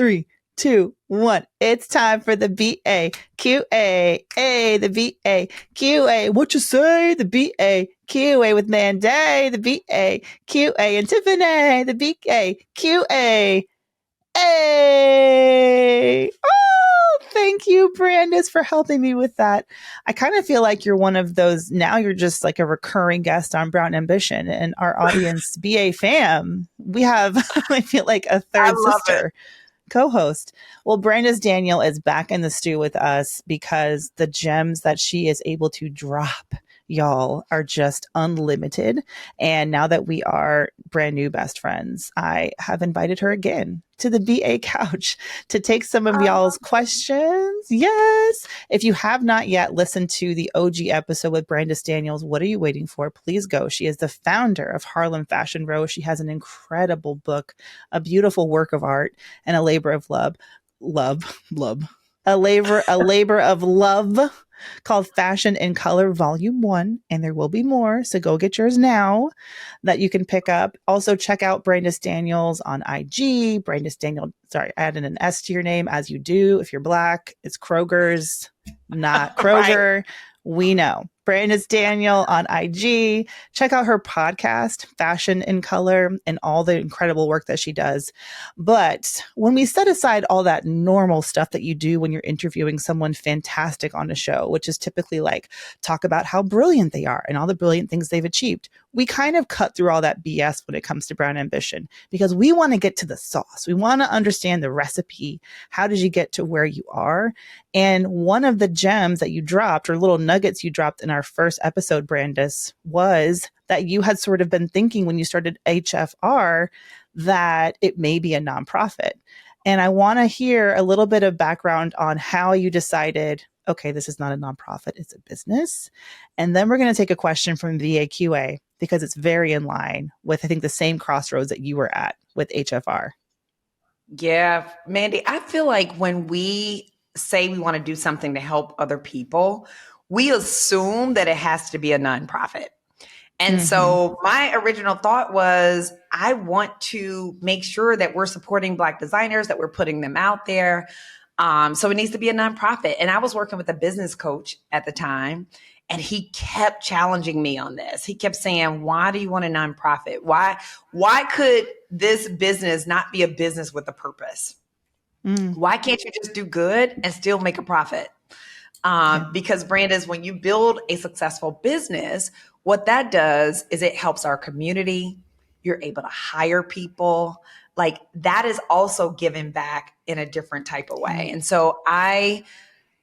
3, 2, 1. It's time for the BAQA. The BAQA. What you say? The BAQA with Manday. The BAQA and Tiffany. The BAQA. Hey! Oh, thank you, Brandice, for helping me with that. I kind of feel like you're one of those, now you're just like a recurring guest on Brown Ambition and our audience, BA fam. We have, I feel like a third sister co-host. Well, Brandice Daniel is back in the stew with us because the gems that she is able to drop, y'all, are just unlimited. And now that we are brand new best friends, I have invited her again to the BA couch to take some of y'all's questions. Yes. If you have not yet listened to the OG episode with Brandice Daniels, what are you waiting for? Please go. She is the founder of Harlem Fashion. She has an incredible book, a beautiful work of art, and a labor of love, a labor of love called Fashion in Color Volume 1, and there will be more, so go get yours now that you can pick up. Also, check out Brandice Daniels on IG. Brandice Daniel, sorry, added an S to your name, as you do if you're Black. It's Kroger's, not Kroger. Right. We know. Brandice Daniel on IG. Check out her podcast, Fashion in Color, and all the incredible work that she does. But when we set aside all that normal stuff that you do when you're interviewing someone fantastic on a show, which is typically like talk about how brilliant they are and all the brilliant things they've achieved, we kind of cut through all that BS when it comes to Brown Ambition because we want to get to the sauce. We want to understand the recipe. How did you get to where you are? And one of the gems that you dropped, or little nuggets you dropped in our first episode, Brandice, was that you had sort of been thinking when you started HFR that it may be a nonprofit. And I want to hear a little bit of background on how you decided, okay, this is not a nonprofit, it's a business. And then we're going to take a question from VAQA because it's very in line with, I think, the same crossroads that you were at with HFR. Yeah, Mandy, I feel like when we say we want to do something to help other people, we assume that it has to be a nonprofit. And so my original thought was, I want to make sure that we're supporting Black designers, that we're putting them out there. So it needs to be a nonprofit. And I was working with a business coach at the time, and he kept challenging me on this. He kept saying, why do you want a nonprofit? Why could this business not be a business with a purpose? Why can't you just do good and still make a profit? Because Brandice, when you build a successful business, what that does is it helps our community. You're able to hire people. Like that is also giving back in a different type of way. And so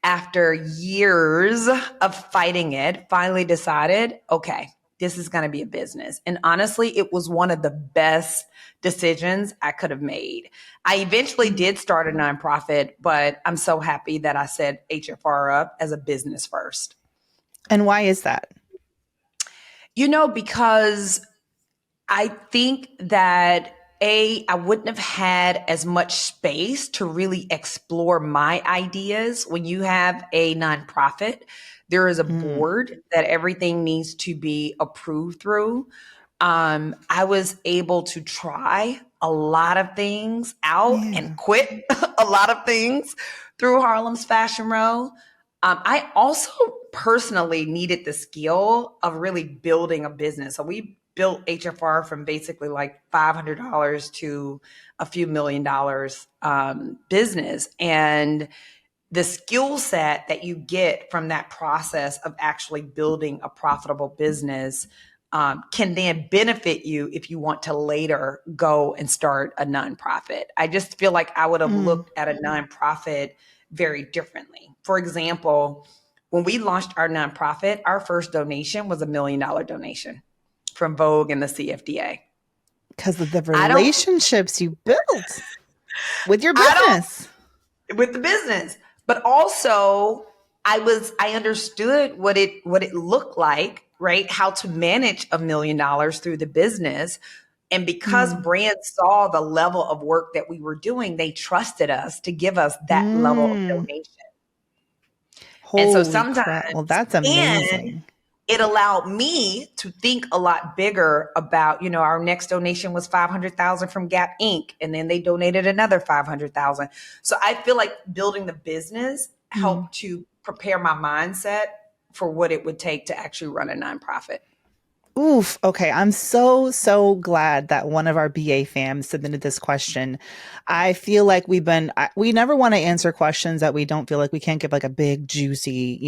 after years of fighting it, finally decided, okay, this is going to be a business. And honestly, it was one of the best decisions I could have made. I eventually did start a nonprofit, but I'm so happy that I set HFR up as a business first. And why is that? Because I think that I wouldn't have had as much space to really explore my ideas. When you have a nonprofit, there is a board that everything needs to be approved through. I was able to try a lot of things out and quit a lot of things through Harlem's Fashion Row. I also personally needed the skill of really building a business. So we built HFR from basically like $500 to a few $1 million business. And the skill set that you get from that process of actually building a profitable business can then benefit you if you want to later go and start a nonprofit. I just feel like I would have looked at a nonprofit very differently. For example, when we launched our nonprofit, our first donation was $1 million donation from Vogue and the CFDA. Because of the relationships you built with your business. With the business. But also I understood what it looked like, right? How to manage $1 million through the business. And because brands saw the level of work that we were doing, they trusted us to give us that level of donation. Holy crap. Well, that's amazing. it allowed me to think a lot bigger about, our next donation was 500,000 from Gap Inc. And then they donated another 500,000. So I feel like building the business Mm. helped to prepare my mindset for what it would take to actually run a nonprofit. Oof. Okay. I'm so glad that one of our BA fams submitted this question. I feel like we never want to answer questions that we don't feel like we can't give like a big, juicy,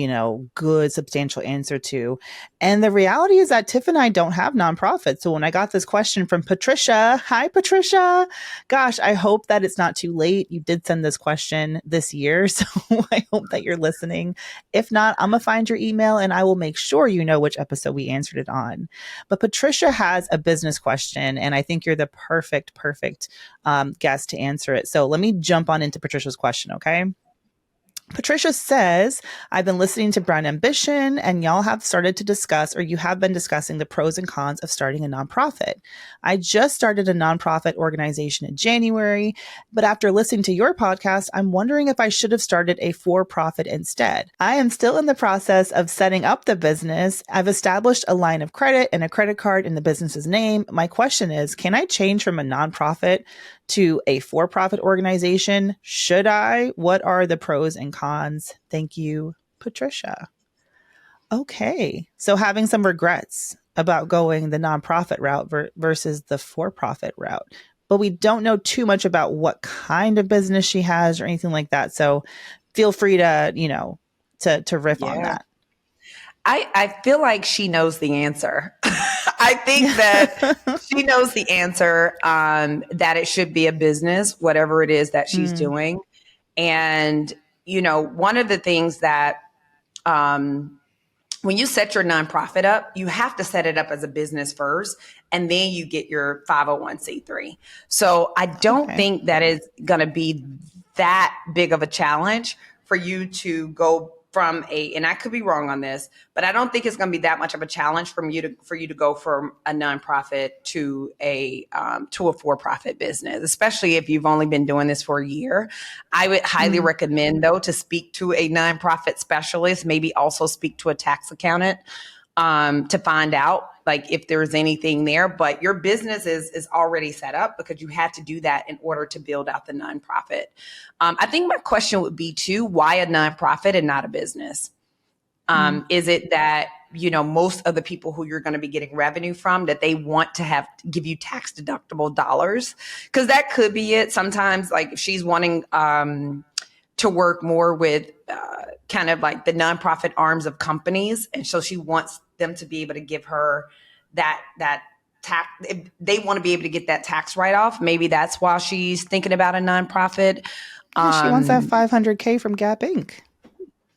good, substantial answer to. And the reality is that Tiff and I don't have nonprofits. So when I got this question from Patricia, hi, Patricia. Gosh, I hope that it's not too late. You did send this question this year. So I hope that you're listening. If not, I'm going to find your email and I will make sure you know which episode we answered it on. But Patricia has a business question, and I think you're the perfect guest to answer it. So let me jump on into Patricia's question, okay? Patricia says, I've been listening to Brown Ambition, and y'all have started to discuss, or you have been discussing the pros and cons of starting a nonprofit. I just started a nonprofit organization in January, but after listening to your podcast, I'm wondering if I should have started a for-profit instead. I am still in the process of setting up the business. I've established a line of credit and a credit card in the business's name. My question is, can I change from a nonprofit to a for-profit organization? Should I? What are the pros and cons? Thank you, Patricia. Okay. So having some regrets about going the nonprofit route versus the for-profit route. But we don't know too much about what kind of business she has or anything like that. So feel free to, to riff on Yeah. that. I feel like she knows the answer. I think that she knows the answer, that it should be a business, whatever it is that she's Mm, doing. And, one of the things that, when you set your nonprofit up, you have to set it up as a business first, and then you get your 501c3. So I don't okay. think that is going to be that big of a challenge for you to go from and I could be wrong on this, but I don't think it's going to be that much of a challenge for you to go from a nonprofit to a for-profit business, especially if you've only been doing this for a year. I would highly Mm, recommend, though, to speak to a nonprofit specialist, maybe also speak to a tax accountant, to find out like if there's anything there. But your business is already set up because you had to do that in order to build out the nonprofit. I think my question would be too, why a nonprofit and not a business? mm, Is it that, most of the people who you're going to be getting revenue from, that they want to give you tax deductible dollars? Because that could be it. Sometimes, like if she's wanting to work more with kind of like the nonprofit arms of companies, and so she wants them to be able to give her that tax. If they want to be able to get that tax write off, maybe that's why she's thinking about a nonprofit. yeah, she wants that Um, 500K from Gap Inc.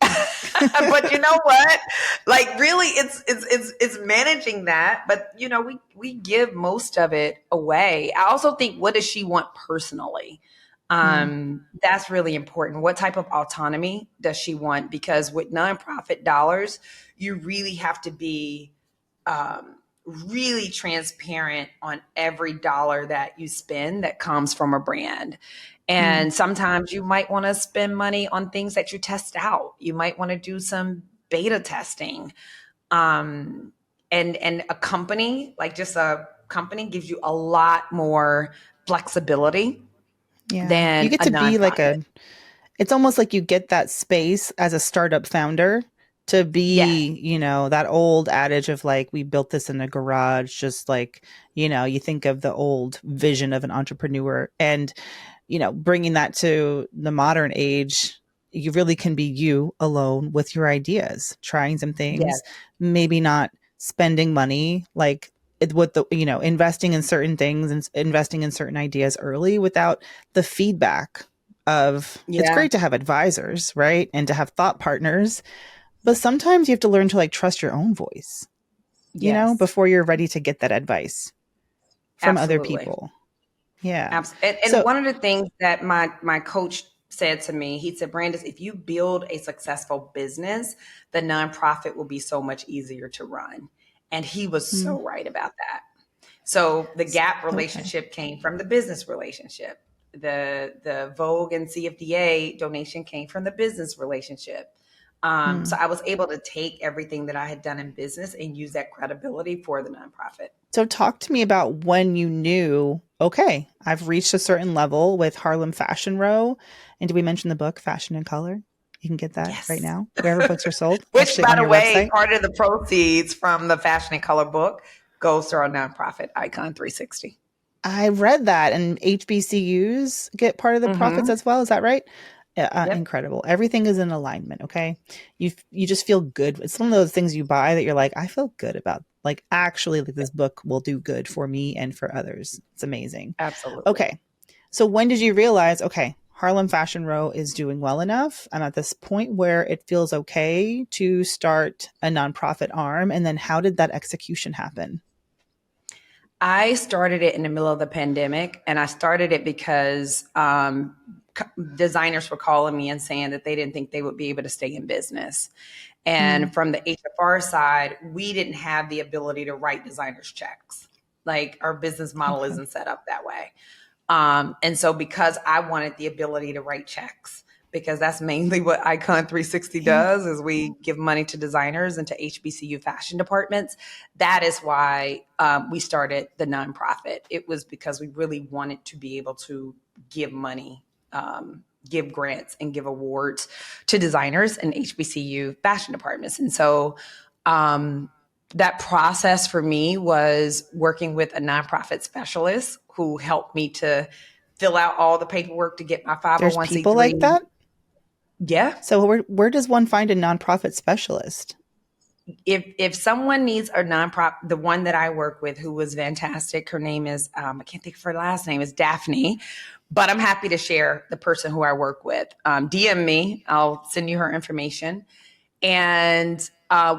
but you know what? Like really, it's managing that. But we give most of it away. I also think, what does she want personally? Mm, That's really important. What type of autonomy does she want? Because with nonprofit dollars, you really have to be really transparent on every dollar that you spend that comes from a brand. mm, And sometimes you might want to spend money on things that you test out. You might want to do some beta testing. And a company, like just a company, gives you a lot more flexibility yeah. You than get a to be like nonprofit. it's almost like you get that space as a startup founder to Yes, be, that old adage of like, we built this in a garage, just like, you think of the old vision of an entrepreneur and, bringing that to the modern age. You really can be you alone with your ideas, trying some yes, things, maybe not spending money like with the, investing in certain things and investing in certain ideas early without the feedback of, it's yeah, great to have advisors, right? And to have thought partners, but sometimes you have to learn to like trust your own voice, yes, before you're ready to get that advice from other absolutely. people. Yeah. And So, one of the things that my coach said to me, he said, Brandice, if you build a successful business, the nonprofit will be so much easier to run. And he was mm, so right about that. So the Gap okay. relationship came from the business relationship. The Vogue and CFDA donation came from the business relationship. So Hmm. I was able to take everything that I had done in business and use that credibility for the nonprofit. So talk to me about when you knew, okay, I've reached a certain level with Harlem Fashion Row. And did we mention the book, Fashion and Color? You can get that right Yes. now, wherever books are sold, Which, actually by on the your way, website. part of the proceeds from the Fashion and Color book goes to our nonprofit, Icon 360. I read that, and HBCUs get part of the profits Mm-hmm. as well. Is that right? Yep. Incredible. Everything is in alignment. Okay, you just feel good. It's one of those things you buy that you're like, I feel good about. Like actually, like this book will do good for me and for others. It's amazing. Absolutely. Okay, so when did you realize? Okay, Harlem Fashion Row is doing well enough. I'm at this point where it feels okay to start a nonprofit arm. And then how did that execution happen? I started it in the middle of the pandemic, and I started it because designers were calling me and saying that they didn't think they would be able to stay in business. Mm, And from the HFR side, we didn't have the ability to write designers checks. Like our business model okay. isn't set up that way. And so because I wanted the ability to write checks, because that's mainly what Icon 360 Yeah. does is we give money to designers and to HBCU fashion departments. That is why we started the nonprofit. It was because we really wanted to be able to give money, give grants and give awards to designers and HBCU fashion departments. And so um, that process for me was working with a nonprofit specialist who helped me to fill out all the paperwork to get my There's people like 501c3. that. Yeah. So where does one find a nonprofit specialist? If someone needs a nonprofit, the one that I work with who was fantastic, her name is I can't think of her last name, is Daphne, but I'm happy to share the person who I work with. DM me, I'll send you her information. And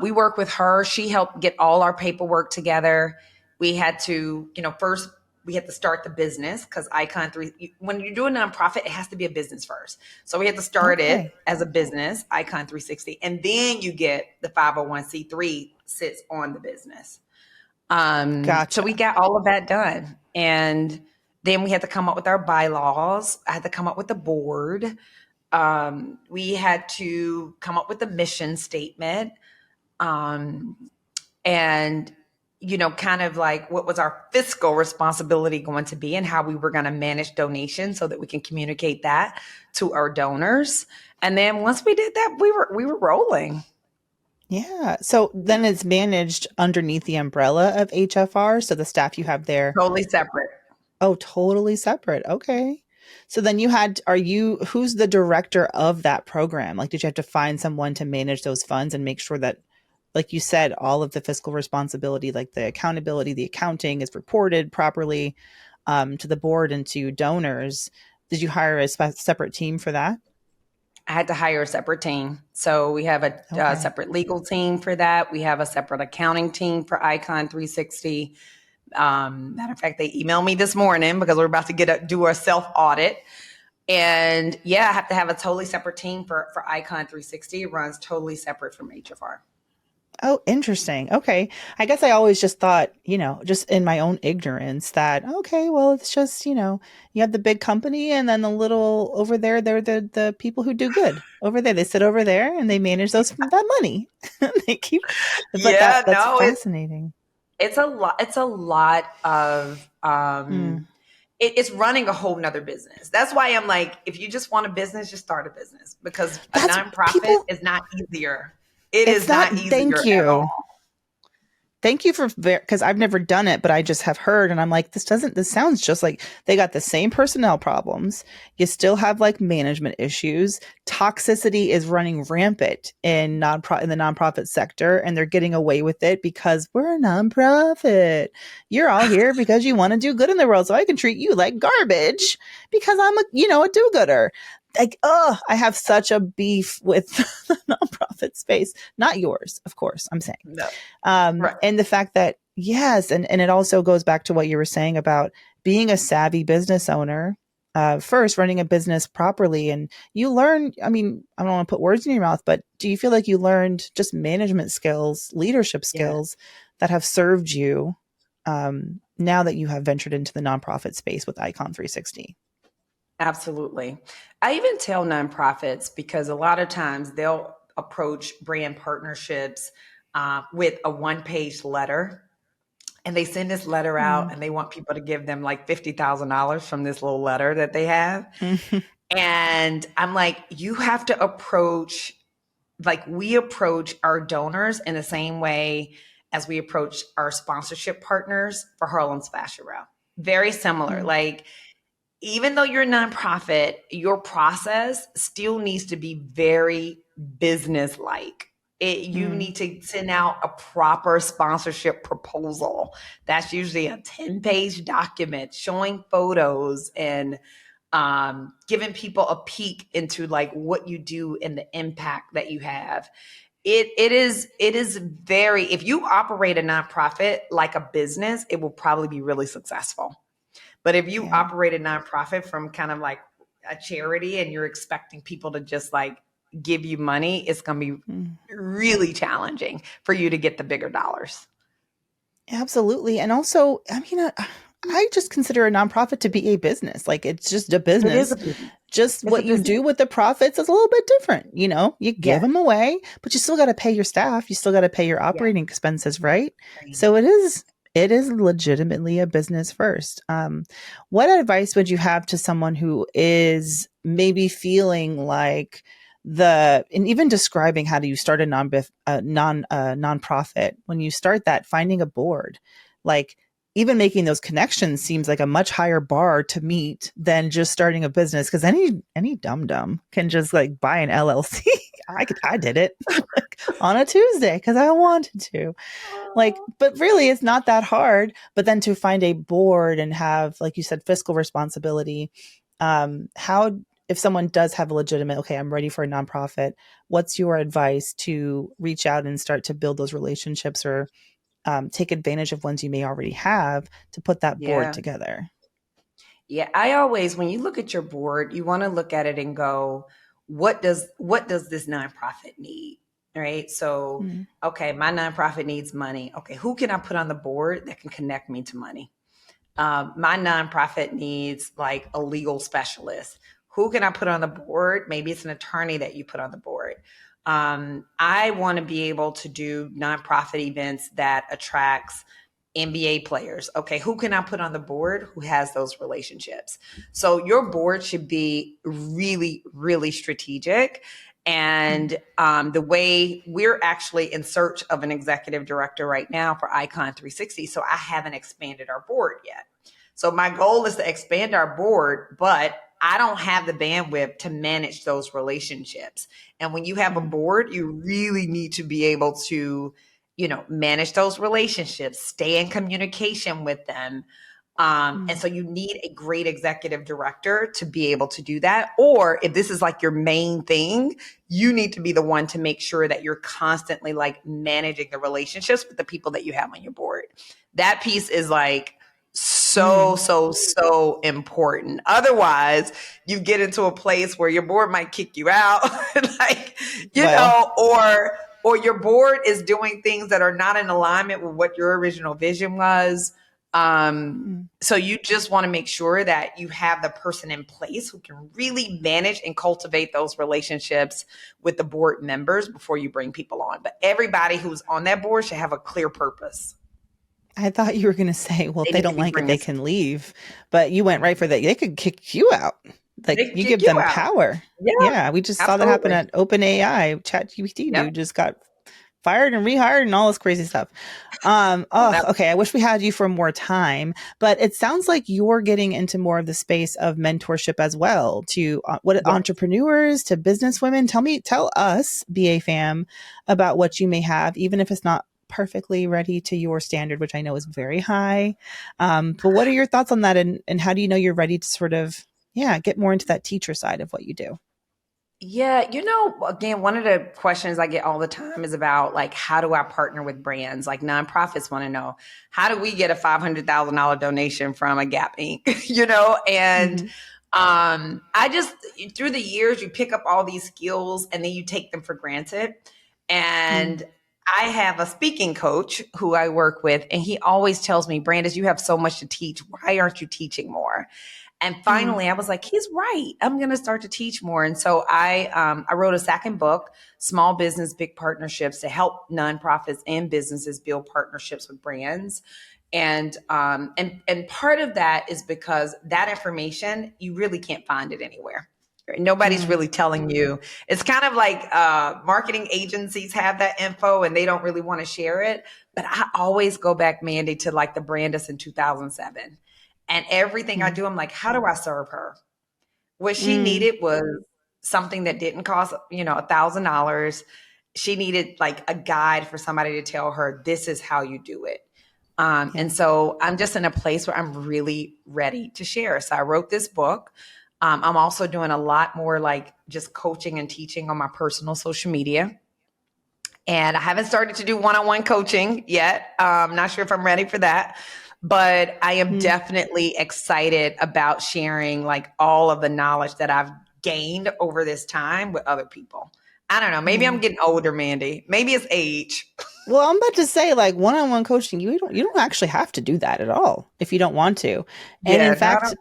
we work with her. She helped get all our paperwork together. We had to, first we had to start the business because Icon 3, when you do a nonprofit, it has to be a business first. So we had to start it Okay. as a business, Icon 360, and then you get the 501c3 sits on the business. So we Gotcha. got all of that done. And then we had to come up with our bylaws. I had to come up with the board. We had to come up with a mission statement, um, and kind of like what was our fiscal responsibility going to be and how we were going to manage donations so that we can communicate that to our donors. And then once we did that, we were rolling. Yeah. So then it's managed underneath the umbrella of HFR. So the staff you have there, Totally separate. oh, totally separate. Okay. So then who's the director of that program? Like, did you have to find someone to manage those funds and make sure that, like you said, all of the fiscal responsibility, like the accountability, the accounting is reported properly to the board and to donors? Did you hire a separate team for that? I had to hire a separate team. So we have a Okay. separate legal team for that. We have a separate accounting team for Icon 360. Matter of fact, they emailed me this morning because we're about to do a self audit. And yeah, I have to have a totally separate team for Icon 360. It runs totally separate from HFR. Oh, interesting. Okay. I guess I always just thought, just in my own ignorance that, okay, well, it's just, you have the big company and then the little over there, they're the people who do good over there. They sit over there and they manage that money. They keep, but Yeah, that's no, fascinating. it's a lot. It's a lot of Mm. it's running a whole nother business. That's why I'm like, if you just want a business, just start a business because a That's nonprofit people. is not easier. It It's is not, not easier thank at you. all. Thank you for because I've never done it, but I just have heard, and I'm like, this sounds just like they got the same personnel problems. You still have like management issues. Toxicity is running rampant in the nonprofit sector, and they're getting away with it because we're a nonprofit. You're all here because you want to do good in the world, so I can treat you like garbage because I'm a do-gooder. Like, oh, I have such a beef with the nonprofit space. Not yours, of course. I'm saying. No, right. And the fact that, yes, and it also goes back to what you were saying about being a savvy business owner, first running a business properly. And you learn, I mean, I don't want to put words in your mouth, but do you feel like you learned just management skills, leadership Yeah. skills that have served you now that you have ventured into the nonprofit space with Icon 360? Absolutely. I even tell nonprofits because a lot of times approach brand partnerships with a one-page letter. And they send this letter out Mm. and they want people to give them like $50,000 from this little letter that they have. Mhm. And I'm like, you have to approach, like, we approach our donors in the same way as we approach our sponsorship partners for Harlem's Fashion Row. Very similar. Mm. Like, even though you're a nonprofit, your process still needs to be very business like. You Mm. need to send out a proper sponsorship proposal. That's usually a 10-page document showing photos and giving people a peek into like what you do and the impact that you have. It is very, if you operate a nonprofit like a business, it will probably be really successful. But if you Yeah. operate a nonprofit from kind of like a charity and you're expecting people to just like give you money, it's going to be Mm. really challenging for you to get the bigger dollars. Absolutely. And also, I mean, I just consider a nonprofit to be a business. Like it's just a It is business. a business. Just It's a what you business. do with the profits is a little bit different. You know, you give Yes. them away, but you still got to pay your staff. You still got to pay your Yes. operating expenses, right? So Training. it is legitimately a business first. What advice would you have to someone who is maybe feeling like and even describing how do you start a nonprofit? When you start that, finding a board, like even making those connections seems like a much higher bar to meet than just starting a business, because any dum dum can just like buy an LLC. I did it like on a Tuesday because I wanted to. Like, but really, it's not that hard. But then to find a board and have, like you said, fiscal responsibility. How, if someone does have a legitimate, okay, I'm ready for a nonprofit, what's your advice to reach out and start to build those relationships, or take advantage of ones you may already have to put that board Yeah. together? Yeah, I always, when you look at your board, you want to look at it and go, what does this nonprofit need? Right? So, Mm. okay, my nonprofit needs money. Okay, who can I put on the board that can connect me to money? My nonprofit needs like a legal specialist. Who can I put on the board? Maybe it's an attorney that you put on the board. I want to be able to do nonprofit events that attracts NBA players. Okay, who can I put on the board who has those relationships? So your board should be really, really strategic. Mm. And the way we're actually in search of an executive director right now for Icon 360. So I haven't expanded our board yet. So my goal is to expand our board, but I don't have the bandwidth to manage those relationships. And when you have a Mm. board, you really need to be able to, manage those relationships, stay in communication with them. And Mm. so you need a great executive director to be able to do that. Or if this is like your main thing, you need to be the one to make sure that you're constantly like managing the relationships with the people that you have on your board. That piece is like so, Mm. so, so important. Otherwise, you get into a place where your board might kick you out, like, Well. or your board is doing things that are not in alignment with what your original vision was. Mm. So you just want to make sure that you have the person in place who can really manage and cultivate those relationships with the board members before you bring people on. But everybody who's on that board should have a clear purpose. I thought you were going to say, well, if They they need to don't be like it, bringing they some. can leave. But you went right for that. They could kick you out. Like They can you kick give you them out. power. Yeah, Yeah, we just saw that happen absolutely. at OpenAI. ChatGPT Yep. dude just got fired and rehired and all this crazy stuff. Oh, Oh, okay. I wish we had you for more time, but it sounds like you're getting into more of the space of mentorship as well, to what yes. entrepreneurs, to business women. Tell us, BA fam, about what you may have, even if it's not perfectly ready to your standard, which I know is very high. But what are your thoughts on that, and how do you know you're ready to sort of, yeah, get more into that teacher side of what you do? Yeah, again, one of the questions I get all the time is about like, how do I partner with brands? Like nonprofits want to know, how do we get a $500,000 donation from a Gap Inc? And Mm-hmm. I just, through the years, you pick up all these skills and then you take them for granted. And I have a speaking coach who I work with, and he always tells me, Brandice, you have so much to teach. Why aren't you teaching more? And Mm, finally, I was like, he's right. I'm going to start to teach more. And so I wrote a second book, Small Business, Big Partnerships, to help nonprofits and businesses build partnerships with brands. And part of that is because that information, you really can't find it anywhere. Nobody's mm, really telling you. It's kind of like marketing agencies have that info and they don't really want to share it. But I always go back, Mandy, to like the Brandice in 2007. And everything I mm, do, I'm like, how do I serve her? What she mm, needed was something that didn't cost, $1,000. She needed like a guide for somebody to tell her, this is how you do it. yeah. And so I'm just in a place where I'm really ready to share. So I wrote this book. I'm also doing a lot more like just coaching and teaching on my personal social media. And I haven't started to do one-on-one coaching yet. Not sure if I'm ready for that, but I am Mm, definitely excited about sharing like all of the knowledge that I've gained over this time with other people. I don't know. Maybe yeah. I'm getting older, Mandy. Maybe it's age. Well, I'm about to say, like, one-on-one coaching, you don't actually have to do that at all if you don't want to. And in Yeah, no, I fact, don't.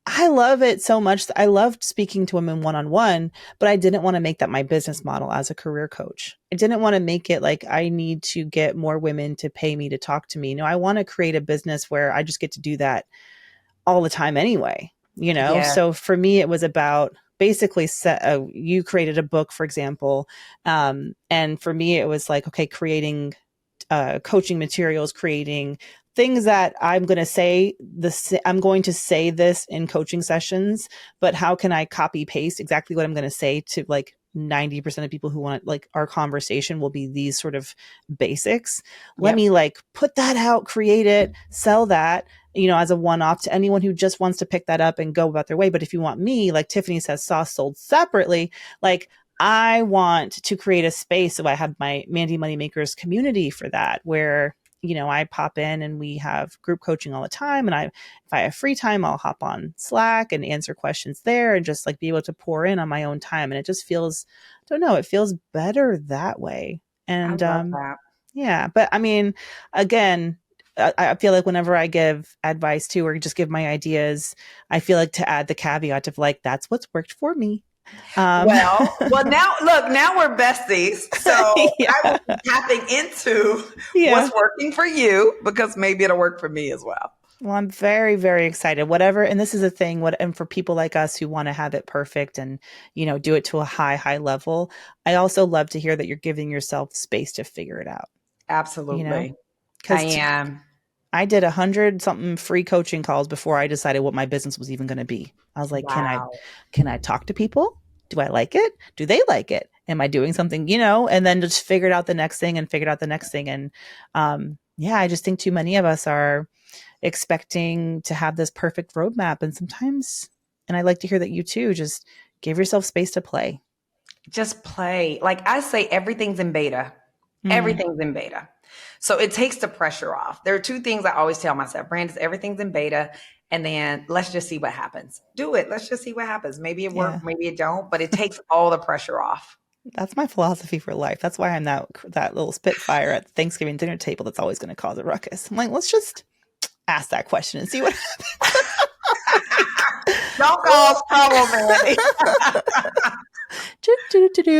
I love it so much. I loved speaking to women one-on-one, but I didn't want to make that my business model as a career coach. I didn't want to make it like I need to get more women to pay me to talk to me. No, I want to create a business where I just get to do that all the time anyway, you know? Yeah. So for me, it was about basically you created a book, for example. And for me, it was like, okay, creating coaching materials, creating things that I'm going to say this in coaching sessions, but how can I copy paste exactly what I'm going to say to like 90% of people who want like our conversation will be these sort of basics. Let Yep. me like put that out, create it, sell that, as a one-off to anyone who just wants to pick that up and go about their way. But if you want me, like Tiffany says, sauce sold separately, like I want to create a space. So I have my Mandy Moneymakers community for that, where, I pop in and we have group coaching all the time. And if I have free time, I'll hop on Slack and answer questions there and just like be able to pour in on my own time. And it just feels, I don't know, it feels better that way. I And, love that. yeah, but I mean, again, I feel like whenever I give advice to or just give my ideas, I feel like to add the caveat of like, that's what's worked for me. Um, Well, now look, now we're besties. So I yeah. will be tapping into Yeah. what's working for you because maybe it'll work for me as well. Well, I'm very, very excited. Whatever, and this is a thing. And for people like us who want to have it perfect and do it to a high, high level, I also love to hear that you're giving yourself space to figure it out. You know, Absolutely. I because am. I did 100 something free coaching calls before I decided what my business was even going to be. I was like, Wow. can I talk to people? Do I like it? Do they like it? Am I doing something, and then just figured out the next thing and figured out the next thing. And yeah, I just think too many of us are expecting to have this perfect roadmap. And sometimes, and I like to hear that you too, just give yourself space to play. Just play. Like I say, everything's in beta. Mm, Everything's in beta. So it takes the pressure off. There are two things I always tell myself, Brandice, everything's in beta. And then let's just see what happens. Do it. Let's just see what happens. Maybe it yeah. worked, maybe it don't, but it takes all the pressure off. That's my philosophy for life. That's why I'm that little spitfire at the Thanksgiving dinner table that's always going to cause a ruckus. I'm like, let's just ask that question and see what Don't cause trouble, Mandy.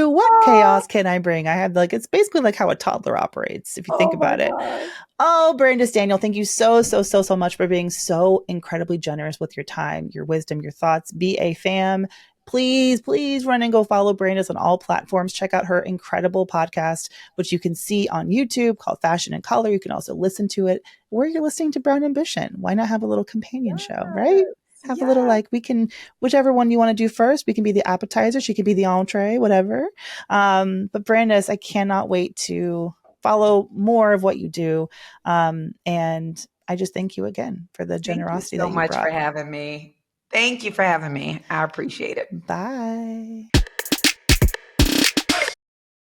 what chaos can I bring? I have like it's basically like how a toddler operates if you think Oh my about it. God. Oh, Brandice Daniel, thank you so so so so much for being so incredibly generous with your time, your wisdom, your thoughts. Be a fam. Please, please run and go follow Brandice on all platforms. Check out her incredible podcast, which you can see on YouTube called Fashion and Color. You can also listen to it where you're listening to Brown Ambition. Why not have a little companion show, right? Yes. Have a little Yes. we can, whichever one you want to do first. We can be the appetizer. She can be the entree, whatever. But Brandice, I cannot wait to follow more of what you do. And I just thank you again for the Thank you generosity so that you much for brought. having me. Thank you for having me. I appreciate it. Bye.